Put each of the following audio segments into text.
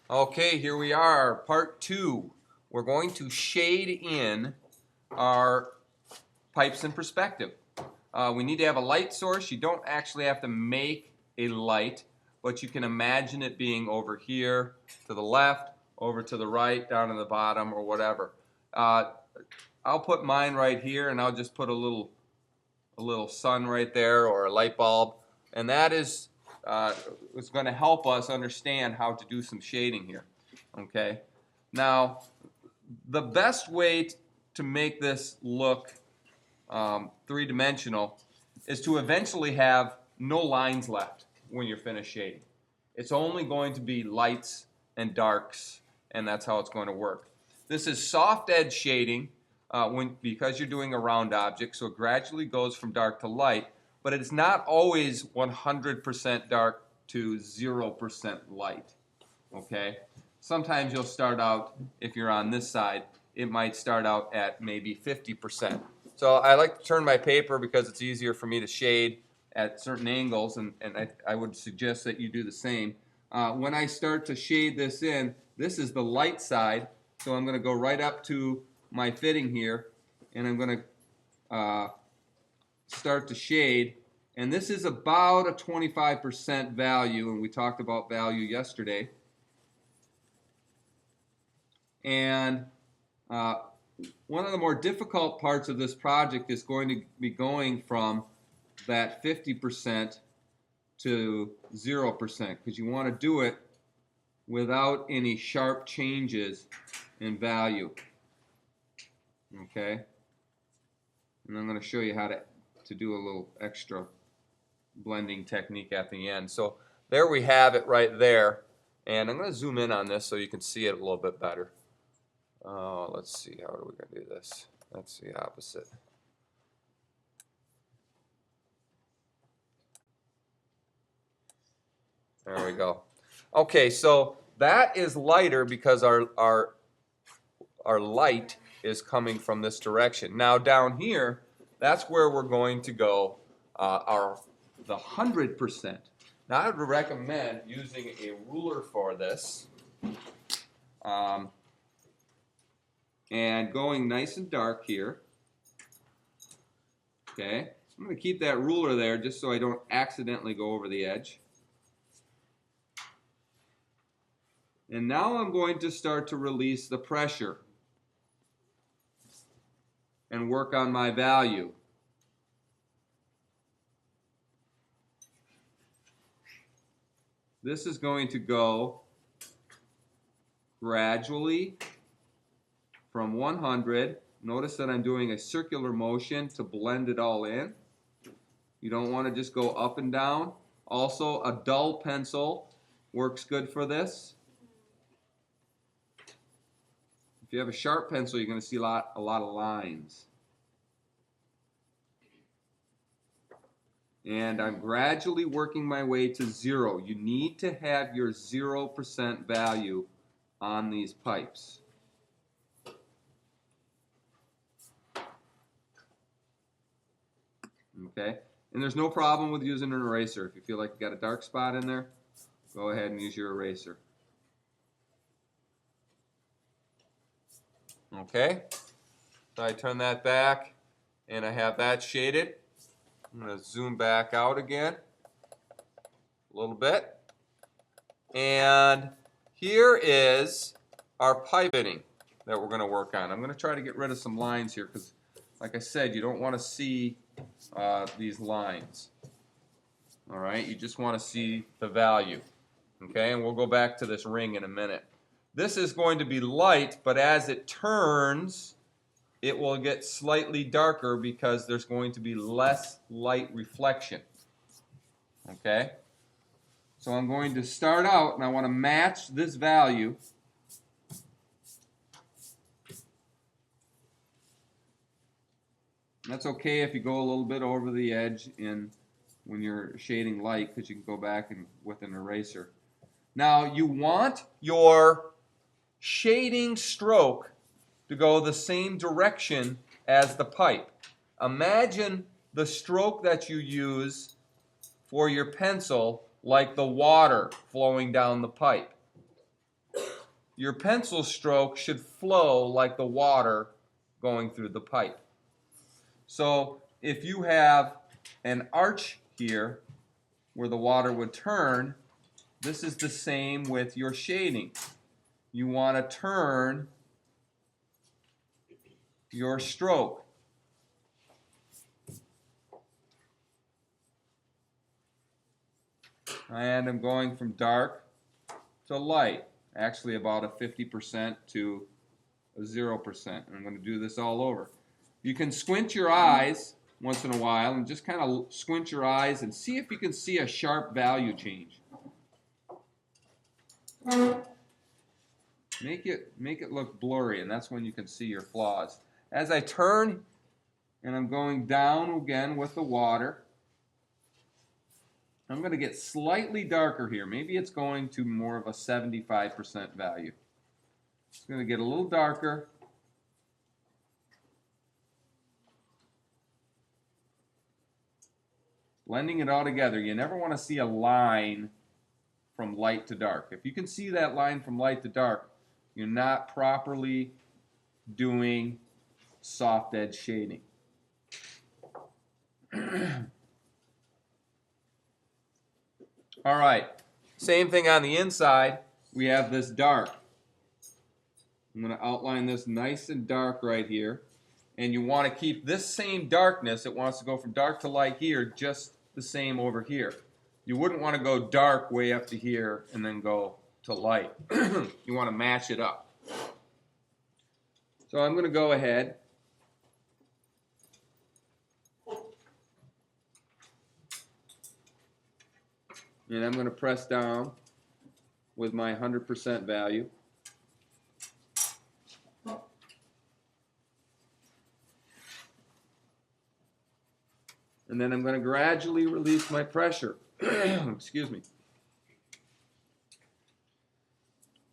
Okay, here we are, part two. We're going to shade in our pipes in perspective. We need to have a light source. You don't actually have to make a light, but you can imagine it being over here to the left, over to the right, down in the bottom, or whatever. I'll put mine right here, and I'll just put a little sun right there, or a light bulb, and that is going to help us understand how to do some shading here. Okay. Now, the best way to make this look three-dimensional is to eventually have no lines left when you're finished shading. It's only going to be lights and darks, and that's how it's going to work. This is soft edge shading because you're doing a round object, so it gradually goes from dark to light, but it's not always 100% dark to 0% light. Okay? Sometimes you'll start out, if you're on this side, it might start out at maybe 50%. So I like to turn my paper because it's easier for me to shade at certain angles, and I would suggest that you do the same. When I start to shade this in, this is the light side, so I'm going to go right up to my fitting here, and I'm going to start to shade. And this is about a 25% value, and we talked about value yesterday. And one of the more difficult parts of this project is going to be going from that 50% to 0%, because you want to do it without any sharp changes in value. Okay? And I'm going to show you how to do a little extra blending technique at the end. So there we have it right there. And I'm going to zoom in on this so you can see it a little bit better. Let's see, how are we going to do this? That's the opposite. There we go. Okay, so that is lighter because our light is coming from this direction. Now down here, that's where we're going to go the 100%. Now I would recommend using a ruler for this. And going nice and dark here. Okay, I'm going to keep that ruler there just so I don't accidentally go over the edge. And now I'm going to start to release the pressure and work on my value. This is going to go gradually from 100. Notice that I'm doing a circular motion to blend it all in. You don't want to just go up and down. Also, a dull pencil works good for this. If you have a sharp pencil, you're going to see a lot of lines. And I'm gradually working my way to 0. You need to have your 0% value on these pipes. Okay, and there's no problem with using an eraser. If you feel like you got a dark spot in there, go ahead and use your eraser. Okay, so I turn that back and I have that shaded. I'm going to zoom back out again a little bit. And here is our pipe fitting that we're going to work on. I'm going to try to get rid of some lines here because, like I said, you don't want to see these lines. All right, you just want to see the value. Okay, and we'll go back to this ring in a minute. This is going to be light, but as it turns, it will get slightly darker because there's going to be less light reflection. Okay, so I'm going to start out, and I want to match this value. That's okay if you go a little bit over the edge when you're shading light, because you can go back and with an eraser. Now you want your shading stroke to go the same direction as the pipe. Imagine the stroke that you use for your pencil like the water flowing down the pipe. your pencil stroke should flow like the water going through the pipe. So if you have an arch here where the water would turn, this is the same with your shading. You want to turn your stroke. And I'm going from dark to light, actually about a 50% to a 0%. And I'm going to do this all over. You can squint your eyes once in a while and just kind of squint your eyes and see if you can see a sharp value change. Make it look blurry, and that's when you can see your flaws. As I turn and I'm going down again with the water, I'm going to get slightly darker here. Maybe it's going to more of a 75% value. It's going to get a little darker. Blending it all together. You never want to see a line from light to dark. If you can see that line from light to dark, you're not properly doing soft edge shading. All right, same thing on the inside. We have this dark. I'm going to outline this nice and dark right here. And you want to keep this same darkness. It wants to go from dark to light here, just the same over here. You wouldn't want to go dark way up to here and then go to light. You want to match it up. So I'm going to go ahead and I'm going to press down with my 100% value. And then I'm going to gradually release my pressure. Excuse me.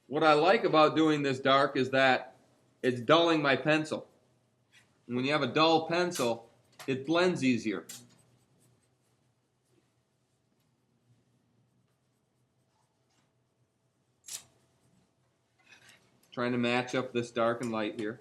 What I like about doing this dark is that it's dulling my pencil. And when you have a dull pencil, it blends easier. Trying to match up this dark and light here.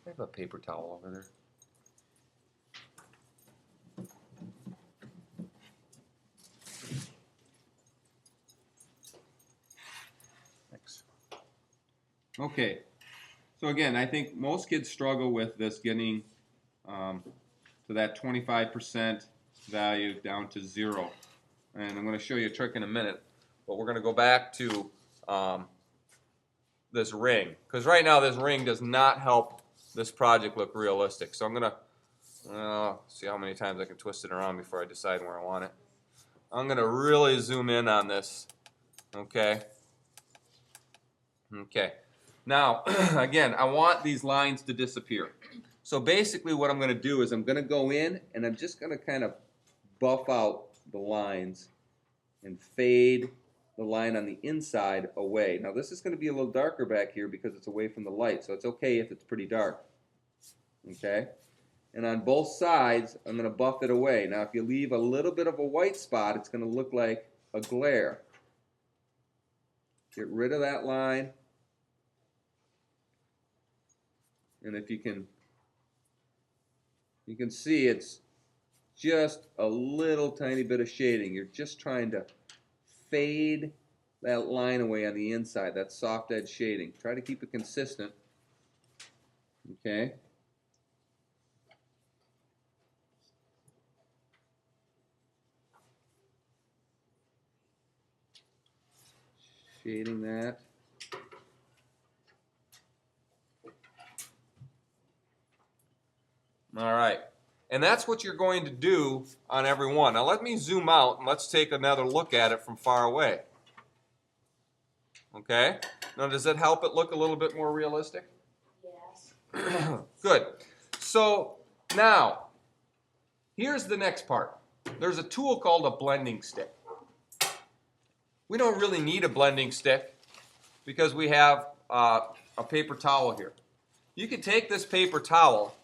I have a paper towel over there. Thanks. Okay, so again, I think most kids struggle with this getting to that 25% value down to 0. And I'm going to show you a trick in a minute, but we're going to go back to this ring, because right now this ring does not help this project look realistic. So I'm going to see how many times I can twist it around before I decide where I want it. I'm going to really zoom in on this. Okay. Okay. Now, again, I want these lines to disappear. So basically what I'm going to do is I'm going to go in and I'm just going to kind of buff out the lines and fade the line on the inside away. Now this is going to be a little darker back here because it's away from the light, so it's okay if it's pretty dark. Okay? And on both sides, I'm going to buff it away. Now if you leave a little bit of a white spot, it's going to look like a glare. Get rid of that line. And if you can see it's just a little tiny bit of shading. You're just trying to fade that line away on the inside, that soft edge shading. Try to keep it consistent. Okay? Shading that. All right. And that's what you're going to do on every one. Now let me zoom out and let's take another look at it from far away. Okay? Now does that help it look a little bit more realistic? Yes. Good. So now, here's the next part. There's a tool called a blending stick. We don't really need a blending stick because we have a paper towel here. You can take this paper towel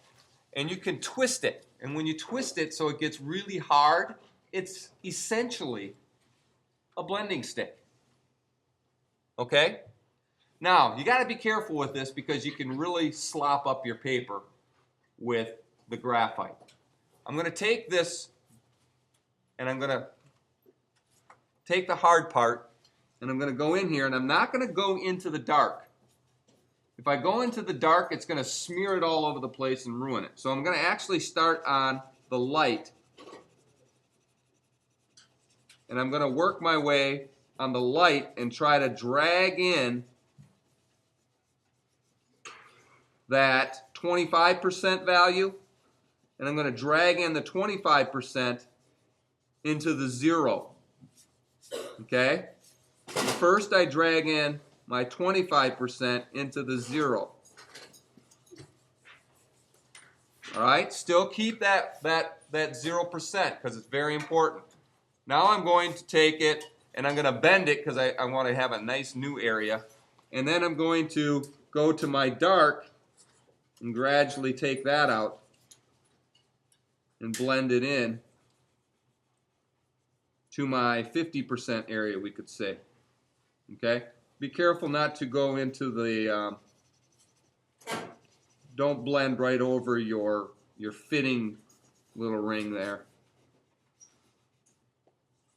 and you can twist it. And when you twist it so it gets really hard, it's essentially a blending stick. Okay? Now, you got to be careful with this because you can really slop up your paper with the graphite. I'm going to take this and I'm going to take the hard part and I'm going to go in here, and I'm not going to go into the dark. If I go into the dark, it's going to smear it all over the place and ruin it. So I'm going to actually start on the light, and I'm going to work my way on the light and try to drag in that 25% value, and I'm going to drag in the 25% into the 0. Okay? First I drag in my 25% into the 0. All right? Still keep that 0% because it's very important. Now I'm going to take it and I'm going to bend it because I want to have a nice new area. And then I'm going to go to my dark and gradually take that out and blend it in to my 50% area, we could say. Okay? Be careful not to go into the, don't blend right over your fitting little ring there.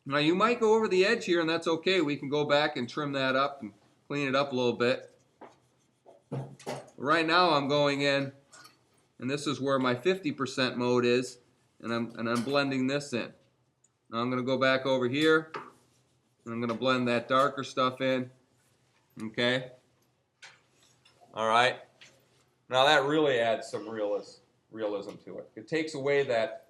Now you might go over the edge here, and that's okay. We can go back and trim that up and clean it up a little bit. Right now I'm going in, and this is where my 50% mode is, and I'm blending this in. Now I'm going to go back over here, and I'm going to blend that darker stuff in. Okay? All right? Now that really adds some realism to it. It takes away that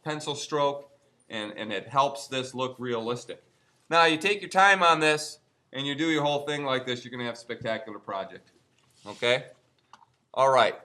pencil stroke, and it helps this look realistic. Now you take your time on this, and you do your whole thing like this, you're going to have a spectacular project. Okay? All right.